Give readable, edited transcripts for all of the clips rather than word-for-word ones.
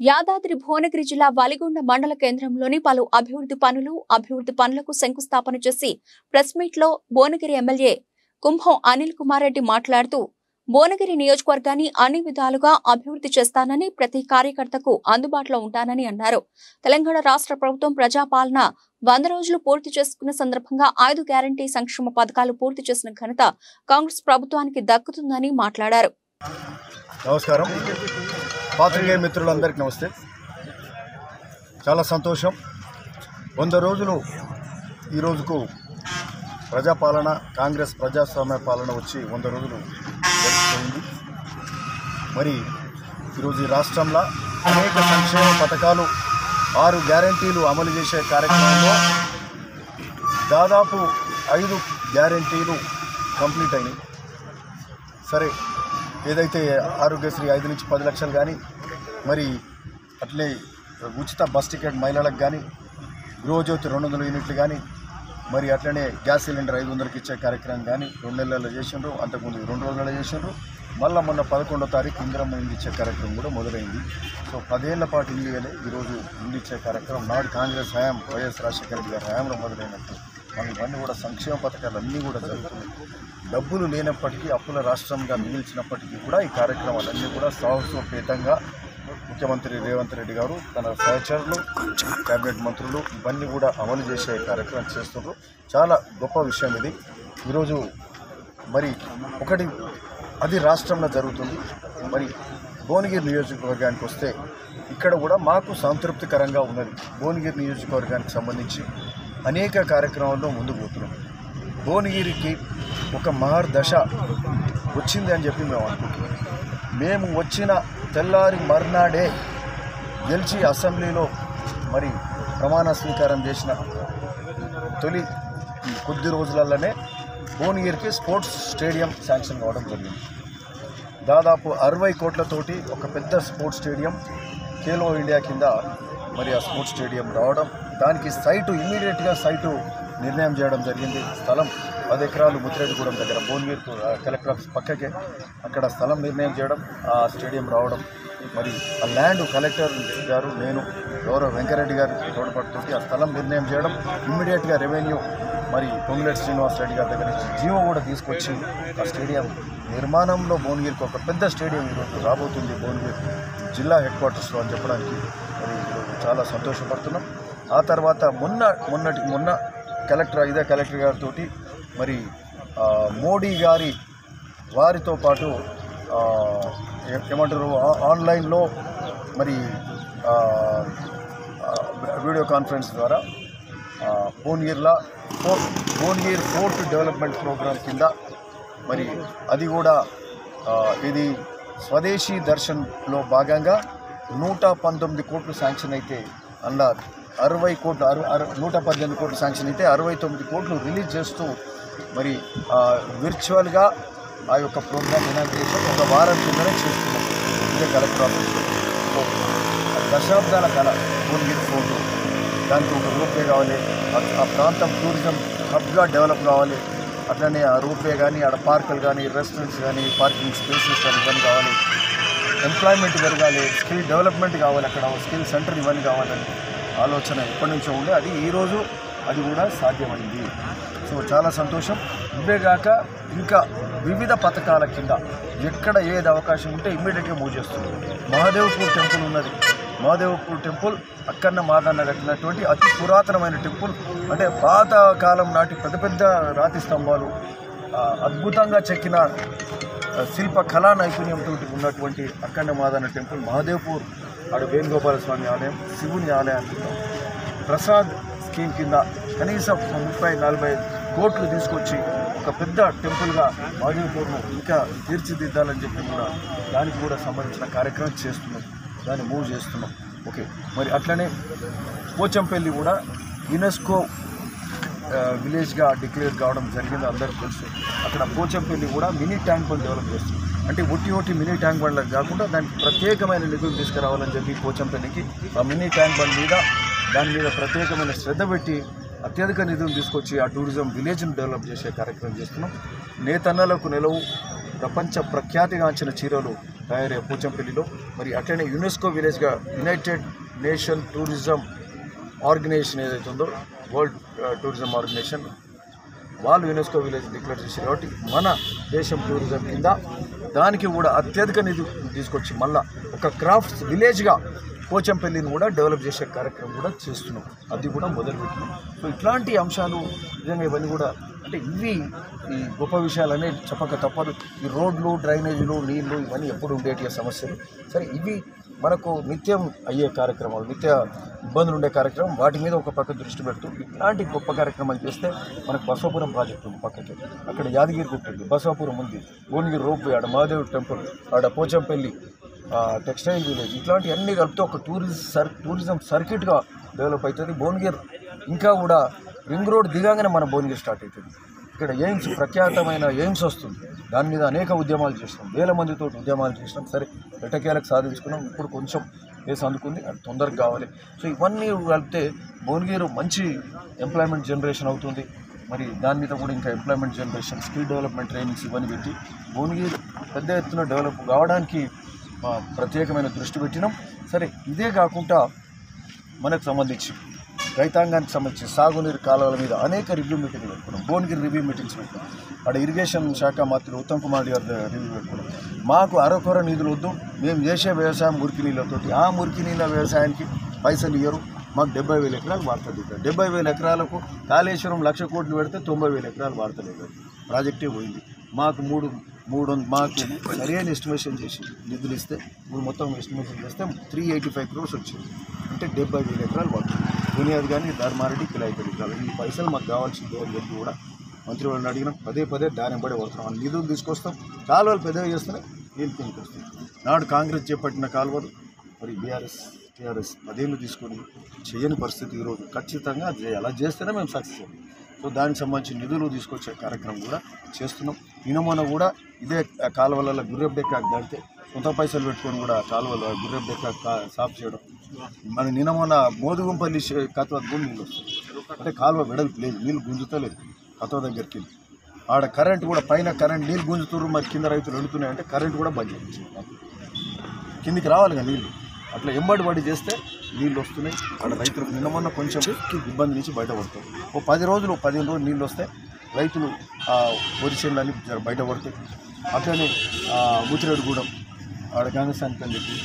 యాదాద్రి భువనగిరి జిల్లా వలిగొండ మండల కేంద్రంలోని పలు అభివృద్ధి పనులకు శంకుస్థాపన చేసి ప్రెస్ మీట్ లో భువనగిరి ఎమ్మెల్యే కుంభం అనిల్ కుమార్ రెడ్డి మాట్లాడుతూ భువనగిరి నియోజకవర్గాన్ని అన్ని విధాలుగా అభివృద్ధి చేస్తానని ప్రతి కార్యకర్తకు అందుబాటులో ఉంటానని అన్నారు. తెలంగాణ రాష్ట్ర ప్రభుత్వం ప్రజాపాలన 100 రోజులు పూర్తి చేసుకున్న సందర్భంగా 5 గ్యారంటీ సంక్షేమ పథకాలు పూర్తి చేసిన ఘనత కాంగ్రెస్ ప్రభుత్వానికి దక్కుతుందని మాట్లాడారు. నమస్కారం పాత్రికేయ మిత్రులందరికీ నమస్తే. చాలా సంతోషం. 100 రోజులు ఈ రోజుకు ప్రజాపాలన కాంగ్రెస్ ప్రజాస్వామ్య పాలన వచ్చి 100 రోజులు గడిచిపోయింది. మరి ఈరోజు ఈ రాష్ట్రంలో అనేక సంక్షేమ పథకాలు 6 గ్యారంటీలు అమలు చేసే కార్యక్రమంలో దాదాపు 5 గ్యారంటీలు కంప్లీట్ అయినాయి. సరే, ఏదైతే ఆరోగ్యశ్రీ 5 నుంచి 10 లక్షలు కానీ, మరి అట్లే ఉచిత బస్ టికెట్ మహిళలకు కానీ, గృహజ్యోతి 200 యూనిట్లు కానీ, మరి అట్లనే గ్యాస్ సిలిండర్ 500కి ఇచ్చే కార్యక్రమం కానీ 2 నెలల్లో చేసిండ్రు. అంతకుముందు 2 రోజుల్లో చేసిండ్రు. మళ్ళీ మొన్న 11వ తారీఖు ఇందిరమ్మ ఇల్లు ఇచ్చే కార్యక్రమం కూడా మొదలైంది. సో 10 ఏళ్ల పాటు ఇల్లు ఈరోజు ఇల్లు ఇచ్చే కార్యక్రమం నాడు కాంగ్రెస్ హయాం వైఎస్ రాజశేఖర రెడ్డి గారి హయాంలో మొదలైనట్టు మనం ఇవన్నీ కూడా సంక్షేమ పథకాలు అన్నీ కూడా జరుగుతున్నాయి. డబ్బులు లేనప్పటికీ అప్పుల రాష్ట్రంగా మిగిల్చినప్పటికీ కూడా ఈ కార్యక్రమాలన్నీ కూడా సాహసోపేతంగా ముఖ్యమంత్రి రేవంత్ రెడ్డి గారు తన సహచరులు కేబినెట్ మంత్రులు ఇవన్నీ కూడా అమలు చేసే కార్యక్రమం చేస్తున్నారు. చాలా గొప్ప విషయం ఇది. ఈరోజు మరి ఒకటి అది రాష్ట్రంలో జరుగుతుంది. మరి భువనగిరి నియోజకవర్గానికి వస్తే ఇక్కడ కూడా మాకు సంతృప్తికరంగా ఉన్నది. భువనగిరి నియోజకవర్గానికి సంబంధించి అనేక కార్యక్రమాల్లో ముందుకు పోతున్నాం. భువనగిరికి ఒక మహర్దశ వచ్చింది అని చెప్పి మేము అనుకుంటున్నాం. మేము వచ్చిన తెల్లారి మర్నాడే గెలిచి అసెంబ్లీలో మరి ప్రమాణ స్వీకారం చేసిన తొలి కొద్ది రోజులలోనే భువనగిరికి స్పోర్ట్స్ స్టేడియం శాంక్షన్ కావడం జరిగింది. దాదాపు 60 కోట్లతోటి ఒక పెద్ద స్పోర్ట్స్ స్టేడియం ఖేలో ఇండియా కింద మరి ఆ స్పోర్ట్స్ స్టేడియం రావడం, దానికి సైటు ఇమ్మీడియట్గా సైటు నిర్ణయం చేయడం జరిగింది. స్థలం 10 ఎకరాలు ముత్తిరెడ్డిగూడెం దగ్గర భువనగిరి కలెక్టర్ ఆఫీస్ పక్కకే అక్కడ స్థలం నిర్ణయం చేయడం, ఆ స్టేడియం రావడం, మరి ఆ ల్యాండ్ కలెక్టర్ గారు నేను గౌరవ వెంకరెడ్డి గారు తోడ్పడుతుంది ఆ స్థలం నిర్ణయం చేయడం, ఇమ్మీడియట్గా రెవెన్యూ మరి పొంగులేటి శ్రీనివాసరెడ్డి గారి దగ్గర నుంచి జీవో కూడా తీసుకొచ్చి ఆ స్టేడియం నిర్మాణంలో భువనగిరికి ఒక పెద్ద స్టేడియం ఈరోజు రాబోతుంది భువనగిరి జిల్లా హెడ్ క్వార్టర్స్లో అని చెప్పడానికి మరి ఈరోజు చాలా సంతోషపడుతున్నాం. ఆ తర్వాత మొన్న ఇదే కలెక్టర్ గారితో మరి మోడీ గారి వారితో పాటు ఏమంటారు ఆన్లైన్లో మరి వీడియో కాన్ఫరెన్స్ ద్వారా భువనగిరి పోర్ట్ డెవలప్మెంట్ ప్రోగ్రామ్ కింద మరి అది కూడా ఇది స్వదేశీ దర్శన్లో భాగంగా 119 కోట్లు శాంక్షన్ అయితే అందులో 60 కోట్లు 118 కోట్లు శాంక్షన్ అయితే 69 కోట్లు రిలీజ్ చేస్తూ మరి విర్చువల్గా ఆ యొక్క ప్రోగ్రామ్ ఇనాగ్రేషన్ ఒక వారం కిందనే చేస్తున్నాం ఇదే కలెక్టర్ ఆఫీస్లో. దశాబ్దాల కళ భువనగిరి ఫోర్టు, దానికి ఒక రూపే కావాలి, ఆ ప్రాంతం టూరిజం హబ్గా డెవలప్ కావాలి. అట్లనే ఆ రూపే కానీ ఆడ పార్కులు కానీ రెస్టారెంట్స్ కానీ పార్కింగ్ స్పేసెస్ కానీ ఇవన్నీ కావాలి, ఎంప్లాయ్మెంట్ పెరగాలి, స్కిల్ డెవలప్మెంట్ కావాలి, అక్కడ స్కిల్ సెంటర్ ఇవన్నీ కావాలని ఆలోచన ఎప్పటి నుంచో ఉండే అది ఈరోజు అది కూడా సాధ్యమైంది. సో చాలా సంతోషం. ఇవేగాక ఇంకా వివిధ పథకాల కింద ఎక్కడ ఏది అవకాశం ఉంటే ఇమ్మీడియట్గా మూవ్ చేస్తుంది. మహాదేవ్పూర్ టెంపుల్ ఉన్నది. మహాదేవ్పూర్ టెంపుల్ అక్కన్న మాదన్న కట్టినటువంటి అతి పురాతనమైన టెంపుల్. అంటే పాత కాలం నాటి పెద్ద రాతి స్తంభాలు, అద్భుతంగా చెక్కిన శిల్ప కళా నైపుణ్యంతో ఉన్నటువంటి అక్కన్న మాదన్న టెంపుల్ మహాదేవ్పూర్. ఆడ వేణుగోపాల స్వామి ఆలయం, శివుని ఆలయాన్ని ప్రసాద్ స్కీమ్ కింద కనీసం 30-40 కోట్లు తీసుకొచ్చి ఒక పెద్ద టెంపుల్గా మహాదేవ్పూర్ను ఇంకా తీర్చిదిద్దాలని చెప్పి కూడా దానికి కూడా సంబంధించిన కార్యక్రమం చేస్తున్నాం, దాన్ని మూవ్ చేస్తున్నాం. ఓకే, మరి అట్లనే పోచంపల్లి కూడా యునెస్కో విలేజ్గా డిక్లేర్ కావడం జరిగింది, అందరికీ తెలుసు. అక్కడ పోచంపల్లి కూడా మినీ ట్యాంక్ బండ్ డెవలప్ చేస్తుంది. అంటే ఒట్టి మినీ ట్యాంక్ బండ్లకు కాకుండా దానికి ప్రత్యేకమైన నిధులు తీసుకురావాలని చెప్పి పోచంపల్లికి ఆ మినీ ట్యాంక్ బండ్ మీద దాని మీద ప్రత్యేకమైన శ్రద్ధ పెట్టి అత్యధిక నిధులు తీసుకొచ్చి ఆ టూరిజం విలేజ్ను డెవలప్ చేసే కార్యక్రమం చేస్తున్నాం. నేతన్నలకు నిలవు ప్రపంచ ప్రఖ్యాతిగాంచిన చీరలు తయారయ్యే పోచంపల్లిలో. మరి అట్లనే యునెస్కో విలేజ్గా యునైటెడ్ నేషన్ టూరిజం ఆర్గనైజేషన్ ఏదైతే ఉందో, వరల్డ్ టూరిజం ఆర్గనైజేషన్, వాళ్ళు యునెస్కో విలేజ్ డిక్లేర్ చేశారు. కాబట్టి మన దేశం టూరిజం కింద దానికి కూడా అత్యధిక నిధి తీసుకొచ్చి మళ్ళీ ఒక క్రాఫ్ట్స్ విలేజ్గా పోచంపల్లిని కూడా డెవలప్ చేసే కార్యక్రమం కూడా చేస్తున్నాం. అది కూడా మొదలుపెట్టినాం. సో ఇట్లాంటి అంశాలు నిజంగా ఇవన్నీ కూడా అంటే ఇవి ఈ గొప్ప విషయాలనే చెప్పక తప్పదు. ఈ రోడ్లు, డ్రైనేజీలు, నీళ్లు ఇవన్నీ ఎప్పుడు ఉండేటి సమస్యలు. సరే, ఇవి మనకు నిత్యం అయ్యే కార్యక్రమాలు, నిత్య ఇబ్బందులు ఉండే కార్యక్రమం, వాటి మీద ఒక పక్క దృష్టి పెడుతూ ఇట్లాంటి గొప్ప కార్యక్రమాలు చేస్తే మనకు బసవపురం ప్రాజెక్టు ఉంది పక్కకి, అక్కడ యాదగిరి గుట్ట ఉంది, బసవపురం ఉంది, భువనగిరి రోప్వే, ఆడ మహాదేవ్ టెంపుల్, ఆడ పోచంపల్లి టెక్స్టైల్ విలేజ్, ఇట్లాంటి అన్నీ కలిపితే ఒక టూరిజం సర్క్యూట్గా డెవలప్ అవుతుంది. భువనగిరి ఇంకా కూడా రింగ్ రోడ్ దిగాగానే మన భువనగిరి స్టార్ట్ అవుతుంది. ఇక్కడ ఎయిమ్స్, ప్రఖ్యాతమైన ఎయిమ్స్ వస్తుంది. దాని మీద అనేక ఉద్యమాలు చేసినాం, వేల మందితో ఉద్యమాలు చేసినాం. సరే, ఎటకేలకు సాధించుకున్నాం. ఇప్పుడు కొంచెం కేసు అందుకుంది, అది తొందరగా కావాలి. సో ఇవన్నీ కలిపితే భువనగిరి మంచి ఎంప్లాయ్మెంట్ జనరేషన్ అవుతుంది. మరి దాని మీద కూడా ఇంకా employment generation, skill development trainings ఇవన్నీ పెట్టి భువనగిరి పెద్ద ఎత్తున డెవలప్ కావడానికి ప్రత్యేకమైన దృష్టి పెట్టినాం. సరే, ఇదే కాకుండా మనకు సంబంధించి రైతాంగానికి సంబంధించి సాగునీరు కాలువల మీద అనేక రివ్యూ మీటింగ్లు పెట్టుకున్నాం. భువనగిరి రివ్యూ మీటింగ్స్ పెట్టుకున్నాం. అక్కడ ఇరిగేషన్ శాఖ మంత్రి ఉత్తమ్ కుమార్ గారి రివ్యూ పెట్టుకున్నాం. మాకు అరకొర నిధులు వద్దు, మేము చేసే వ్యవసాయం మురికి నీళ్ళతోటి, ఆ మురికి నీళ్ళ వ్యవసాయానికి పైసలు ఇయ్యరు, మాకు 70,000 ఎకరాలు వాడుతుంది. 70,000 ఎకరాలకు కాళేశ్వరం 1,00,000 కోట్లు పెడితే 90,000 ఎకరాలు వాడతలేదు. ప్రాజెక్టే పోయింది. మాకు మాకు సరైన ఎస్టిమేషన్ చేసి నిధులు ఇస్తే, ఇప్పుడు మొత్తం ఎస్టిమేషన్ చేస్తే 385 crores వచ్చింది. అంటే 70,000 ఎకరాలు పడుతుంది. బునియాద్ కానీ ధర్మారెడ్డి కిలాయిపల్లి కాదు. ఈ పైసలు మాకు కావాల్సిందే అని చెప్పి కూడా మంత్రి వాళ్ళని అడిగినాం. పదే దాని వెంబడి పడుతున్నాం. ఆ నిధులు తీసుకొస్తాం, కాలువలు పెద్దగా చేస్తేనే నీళ్ళు కిందకి వస్తాయి. నాడు కాంగ్రెస్ చేపట్టిన కాలువలు మరి టీఆర్ఎస్ 10 ఏళ్ళు తీసుకొని చేయని పరిస్థితి ఈరోజు. ఖచ్చితంగా అది చేయాలి. అలా చేస్తేనే మేము సక్సెస్ అయ్యాం. సో దానికి సంబంధించి నిధులు తీసుకొచ్చే కార్యక్రమం కూడా చేస్తున్నాం. నిన్న కూడా ఇదే కాలువలలో గుర్రెబ్బెక్క దాడితే కొంత పైసలు పెట్టుకొని కూడా కాలువల గుర్రెబ్బెక్క సాఫ్ చేయడం. మన నిన్న మోదుగుంపల్లి కత్వ కూడా నీళ్ళు వస్తాయి. అంటే కాలువ వెడల్పు లేదు, నీళ్ళు గుంజుతలేదు కత్వ దగ్గరికి. ఆడ కరెంట్ కూడా, పైన కరెంట్ నీళ్ళు గుంజుతున్నారు, మరి కింద రైతులు వెళుతున్నాయంటే కరెంట్ కూడా బంద్ చేయించారు. కిందికి రావాలిగా నీళ్ళు. అట్లా ఎంబడి చేస్తే నీళ్ళు వస్తున్నాయి. అక్కడ రైతులకు నిన్న కొంచెం ఇబ్బంది నుంచి బయటపడతారు. ఓ 10 రోజులు 15 రోజులు నీళ్ళు వస్తే రైతులు వరి చేనులన్నీ బయటపడతాయి. అట్లనే ముచ్చిరెడ్డిగూడెం, ఆడ గంగసాని పెళ్ళికి,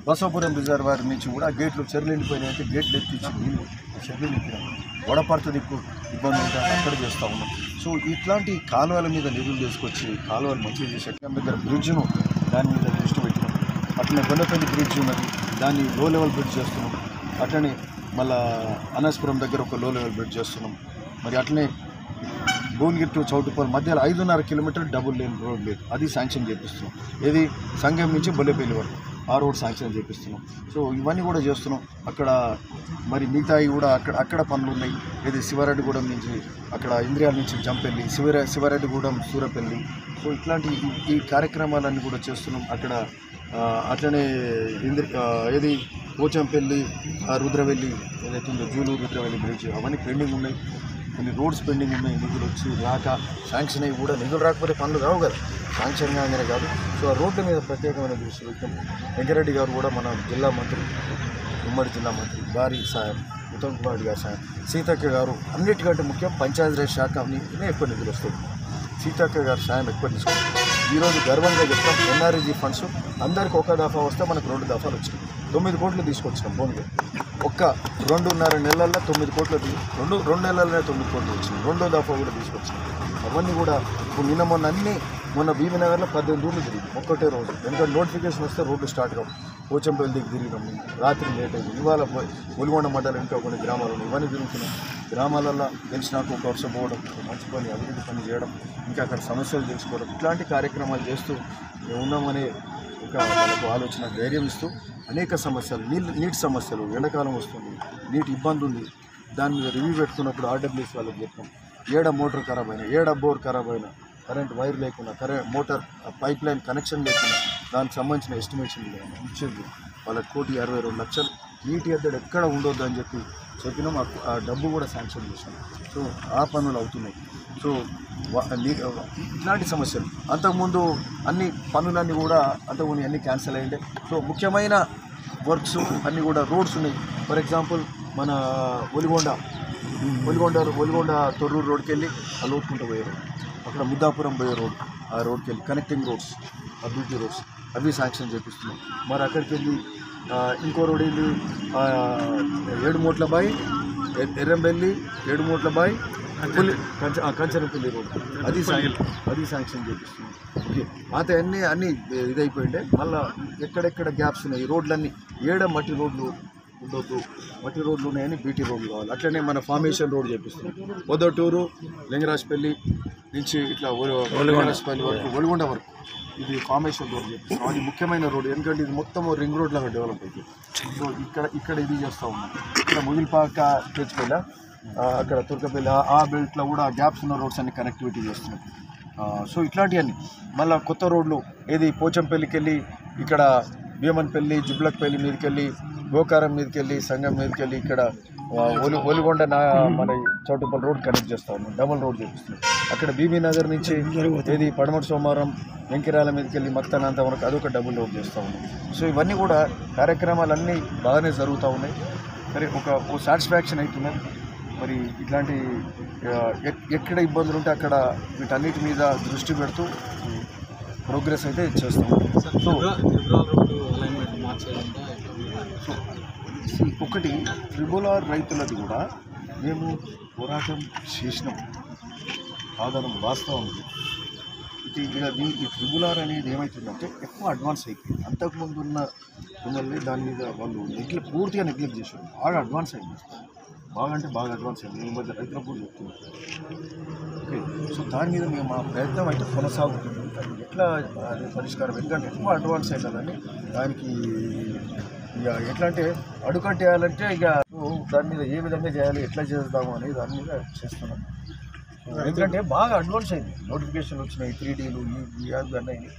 బసవపురం రిజర్వాయర్ నుంచి కూడా గేట్లు చెర్లు ఎండిపోయినాయంటే గేట్లు ఎత్తిచ్చి నీళ్ళు చెర్లు నింపినాం. వడపడుతుంది ఎక్కువ ఇబ్బంది ఉంటే అక్కడ చేస్తూ ఉన్నాం. సో ఇట్లాంటి కాలువల మీద నిధులు తీసుకొచ్చి కాలువలు మంచిగా చేసే దగ్గర బ్రిడ్జ్ను దాని మీద దృష్టి పెట్టినాం. అట్లనే గొల్లపల్లి బ్రిడ్జ్ ఉన్నది, దాన్ని లో లెవెల్ బ్రిడ్జ్ చేస్తున్నాం. అట్లనే మళ్ళీ అనస్పురం దగ్గర ఒక లో లెవెల్ బ్రిడ్జ్ చేస్తున్నాం. మరి అట్లనే భువనగిరి టు చౌటుపల్లి మధ్యలో 5.5 కిలోమీటర్ డబుల్ లేన్ రోడ్ లేదు, అది శాంక్షన్ చేపిస్తున్నాం. ఏది సంగం నుంచి బొల్లెపల్లి వరకు ఆ రోడ్ శాంక్షన్ చేపిస్తున్నాం. సో ఇవన్నీ కూడా చేస్తున్నాం. అక్కడ మరి మిగతాయి కూడా అక్కడ పనులు ఉన్నాయి. ఏది శివారెడ్డిగూడెం నుంచి, అక్కడ ఇంద్రియాల నుంచి జంపెల్లి, శివారెడ్డిగూడెం సూరపల్లి. సో ఇట్లాంటి ఈ కార్యక్రమాలన్నీ కూడా చేస్తున్నాం. అక్కడ అట్లనే ఏది పోచంపల్లి రుద్రవెల్లి ఏదైతే ఉందో జూలు రుద్రవెల్లి బ్రిడ్జ్, అవన్నీ పెండింగ్ ఉన్నాయి. కొన్ని రోడ్స్ పెండింగ్ ఉన్నాయి. నిధులు వచ్చి రాక శాంక్షన్ అయ్యి కూడా, నిధులు రాకపోతే పనులు కావు కదా, శాంక్షన్ కాగానే కాదు. సో ఆ రోడ్ల మీద ప్రత్యేకమైన దృష్టి పెట్టాం. వెంకరెడ్డి గారు కూడా మన జిల్లా మంత్రి, ఉమ్మడి జిల్లా మంత్రి, భారీ సాయం, ఉత్తమ్ కుమార్ రెడ్డి గారి సాయం, సీతక్క గారు, అన్నిటికంటే ముఖ్యం పంచాయతీరాజ్ శాఖ ఎక్కువ నిధులు వస్తాయి. సీతక్క గారి సాయం ఎక్కువ తీసుకుంటాం. ఈరోజు గర్వంగా చెప్తాం, ఎన్ఆర్ఈజీ ఫండ్స్ అందరికి ఒక దఫా వస్తే మనకు 2 దఫాలు వచ్చినాయి. 9 కోట్లు తీసుకొచ్చినాం. భువనగిరి ఒక్క 2.5 నెలల్లో 9 కోట్లు, 2 నెలలనే 9 కోట్లు వచ్చినాయి. 2వ దఫా కూడా తీసుకొచ్చినాం. అవన్నీ కూడా ఇప్పుడు మొన్న భీమనగర్లో 18 రోజులు తిరిగి ఒక్కటే రోజు. ఎందుకంటే నోటిఫికేషన్ వస్తే రోడ్లు స్టార్ట్ కావు. పోచంపల్లి దగ్గర తిరిగినాం, రాత్రి లేట్ అయింది. ఇవాళ ఒలిగొండ మండలం ఇంకా కొన్ని గ్రామాలు ఇవన్నీ తిరుగుతున్నాం. గ్రామాలల్లో తెలిసినాక ఒక వర్షం పోవడం, మంచి పని, అభివృద్ధి పని చేయడం, ఇంకా అక్కడ సమస్యలు తెలుసుకోవడం, ఇట్లాంటి కార్యక్రమాలు చేస్తూ ఉన్నామనే ఒక వాళ్ళకు ఆలోచన, ధైర్యం ఇస్తూ అనేక సమస్యలు, నీటి సమస్యలు, ఎండాకాలం వస్తుంది, నీటి ఇబ్బంది ఉంది, దాని మీద రివ్యూ పెట్టుకున్నప్పుడు ఆర్డబ్ల్యూఎస్ వాళ్ళకి చెప్పాం. ఏడ మోటార్ ఖరాబ్ అయినా, ఏడ బోర్ ఖరాబ్ అయినా, కరెంట్ వైర్ లేకుండా, మోటార్ పైప్ లైన్ కనెక్షన్ లేకుండా దానికి సంబంధించిన ఎస్టిమేషన్ ఇచ్చేది వాళ్ళకి 1,62,00,000. నీటి ఎద్దడి ఎక్కడ ఉండొద్దు అని చెప్పి చెప్పినాం, ఆ డబ్బు కూడా శాంక్షన్ చేసాం. సో ఆ పనులు అవుతున్నాయి. సో ఇట్లాంటి సమస్యలు అంతకుముందు అన్ని పనులన్నీ కూడా అంతకుముందు అన్నీ క్యాన్సిల్ అయ్యిండే. సో ముఖ్యమైన వర్క్స్ అన్నీ కూడా రోడ్స్ ఉన్నాయి. ఫర్ ఎగ్జాంపుల్ మన ఒలిగొండ తొర్రూరు రోడ్కి వెళ్ళి ఆ లోటుకుంటూ పోయే రోడ్, అక్కడ ముద్దాపురం పోయే రోడ్, ఆ రోడ్కి వెళ్ళి కనెక్టింగ్ రోడ్స్, అభివృద్ధి రోడ్స్ అవి శాంక్షన్ చేపిస్తున్నాం. మరి అక్కడికి వెళ్ళి ఇంకో రోడ్ వెళ్ళి ఏడుమోట్ల బాయ్ ఎర్రంబెల్లి ఏడుమోట్ల బాయ్ కంచరపల్లి రోడ్ అది శాంక్షన్ చేపిస్తున్నాం. ఓకే, అయితే అన్నీ ఇదైపోయిండే. మళ్ళీ ఎక్కడెక్కడ గ్యాప్స్ ఉన్నాయి, ఈ రోడ్లన్నీ మట్టి రోడ్లు ఉండొద్దు, మట్టి రోడ్లు ఉన్నాయని బీటీ రోడ్లు కావాలి. అట్లనే మన ఫార్మేషన్ రోడ్ చేపిస్తున్నాం. పొద్దుటూరు లింగరాజపల్లి నుంచి ఇట్లా లింగరాజపల్లి వరకు ఒలిగొండ వరకు ఇది ఫార్మేషన్ రోడ్ చేపిస్తాం. అది ముఖ్యమైన రోడ్, ఎందుకంటే ఇది మొత్తం రింగ్ రోడ్ లాగా డెవలప్ అవుతుంది. సో ఇక్కడ ఇది చేస్తూ ఉన్నాం. ఇక్కడ ముగిలిపాక తెచ్చుకెళ్ళా, అక్కడ తుర్కపల్లి ఆ బెల్ట్లో కూడా గ్యాప్స్ ఉన్న రోడ్స్ అన్ని కనెక్టివిటీ చేస్తున్నాం. సో ఇట్లాంటివన్నీ మళ్ళీ కొత్త రోడ్లు ఏది పోచంపల్లికి వెళ్ళి ఇక్కడ భీమన్పల్లి జుబ్లక్పల్లి మీదకి వెళ్ళి గోకారం మీదకి వెళ్ళి సంగం మీదకి వెళ్ళి ఇక్కడ ఒలిగొండ మన చౌటుపల్లి రోడ్ కనెక్ట్ చేస్తూ ఉన్నాం, డబుల్ రోడ్ చేపిస్తున్నాం. అక్కడ బీబీ నగర్ నుంచి ఏది పడమటి సోమవారం వెంకిరాల మీదకి వెళ్ళి మక్తానంత వరకు అదొక డబుల్ రోడ్ చేస్తూ ఉన్నాం. సో ఇవన్నీ కూడా కార్యక్రమాలన్నీ బాగానే జరుగుతూ ఉన్నాయి. మరి ఒక సాటిస్ఫాక్షన్ అవుతున్నాయి. మరి ఇట్లాంటి ఎక్కడ ఇబ్బందులు ఉంటే అక్కడ వీటన్నిటి మీద దృష్టి పెడుతూ ప్రోగ్రెస్ అయితే చేస్తాం. సో ఒకటి ట్రిబులార్ రైతులది కూడా మేము పోరాటం చేసినాం, ఆధారం వాస్తవం. ఈ ట్రిబులార్ అనేది ఏమవుతుందంటే ఎక్కువ అడ్వాన్స్ అయిపోయింది. అంతకుముందు ఉన్న పిల్లల్ని దాని మీద వాళ్ళు పూర్తిగా నెగ్లెక్ట్ చేశారు. బాగా అడ్వాన్స్ అయింది, బాగా అంటే బాగా అడ్వాన్స్ అయింది. ఈ మధ్య రైతులకు కూడా చెప్తున్నారు. ఓకే, సో దాని మీద మేము మా ప్రయత్నం అయితే కొనసాగుతుంది. ఎట్లా అది పరిష్కారం, ఎందుకంటే ఎక్కువ అడ్వాన్స్ అవుతుందని దానికి ఇక ఎట్లా అంటే అడుకట్టేయాలంటే ఇక దాని మీద ఏ విధంగా చేయాలి, ఎట్లా చేద్దాము అనేది దాని మీద చేస్తున్నాం. ఎందుకంటే బాగా అడ్వాన్స్ అయింది, నోటిఫికేషన్ వచ్చినాయి, 3Dలు ఈ అన్నీ.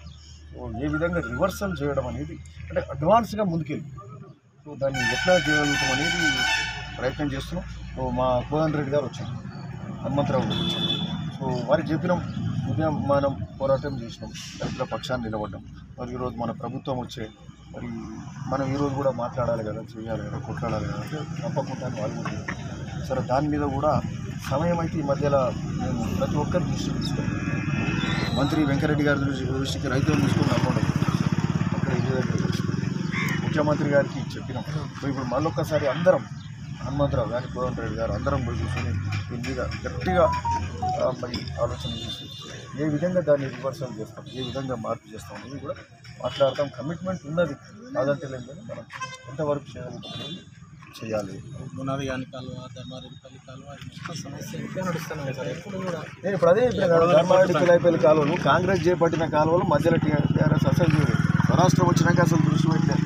సో ఏ విధంగా రివర్సల్ చేయడం అనేది అంటే అడ్వాన్స్గా ముందుకెళ్ళి సో దాన్ని ఎట్లా చేయగలుగుతాం అనేది ప్రయత్నం చేస్తున్నాం. సో మా కోదండ రెడ్డి గారు వచ్చారు, హనుమంతరావు గారు వచ్చారు. సో వారికి చెప్పినాం, ఉదయం మనం పోరాటం చేసినాం, రైతుల పక్షాన్ని నిలబడ్డాం. మరి ఈరోజు మన ప్రభుత్వం వచ్చే మరి మనం ఈరోజు కూడా మాట్లాడాలి కదా, చేయాలి కదా, కొట్లాడాలి కదా అంటే తప్పకుండా వాళ్ళు కూడా సరే దాని మీద కూడా సమయం అయితే ఈ మధ్యలో మేము ప్రతి ఒక్కరు దృష్టి తీసుకున్నాం. మంత్రి వెంకరెడ్డి గారి దృష్టికి రైతులు తీసుకుని అకౌంట్ అక్కడ ఇంటి దగ్గర ముఖ్యమంత్రి గారికి చెప్పినాం. ఇప్పుడు మళ్ళొక్కసారి అందరం హనుమంతరావు గారి కోదండ రెడ్డి గారు అందరం పోయి కూర్చొని దీని మీద గట్టిగా మరి ఆలోచన చేసి ఏ విధంగా దాన్ని రివర్సల్ చేస్తాం, ఏ విధంగా మార్పు చేస్తాం అనేది కూడా మాట్లాడతాం. కమిట్మెంట్ ఉన్నది, కాదంటే లేదు, కానీ మనం ఎంతవరకు చేయగలుగుతాం చేయాలి. నేను ఇప్పుడు అదే ధర్మారెడ్డి పిల్లైపల్లి కాలువలు కాంగ్రెస్ చేపట్టిన కాలువలు మధ్యలో టీఆర్ఎస్ అసలు చేయలేదు. స్వరాష్ట్రం వచ్చినాక అసలు దృష్టి పెట్టారు.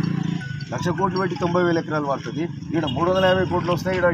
1,00,000 కోట్లు పెట్టి 90,000 ఎకరాలు పడుతుంది. ఇక్కడ 350 కోట్లు వస్తాయి. ఇక్కడ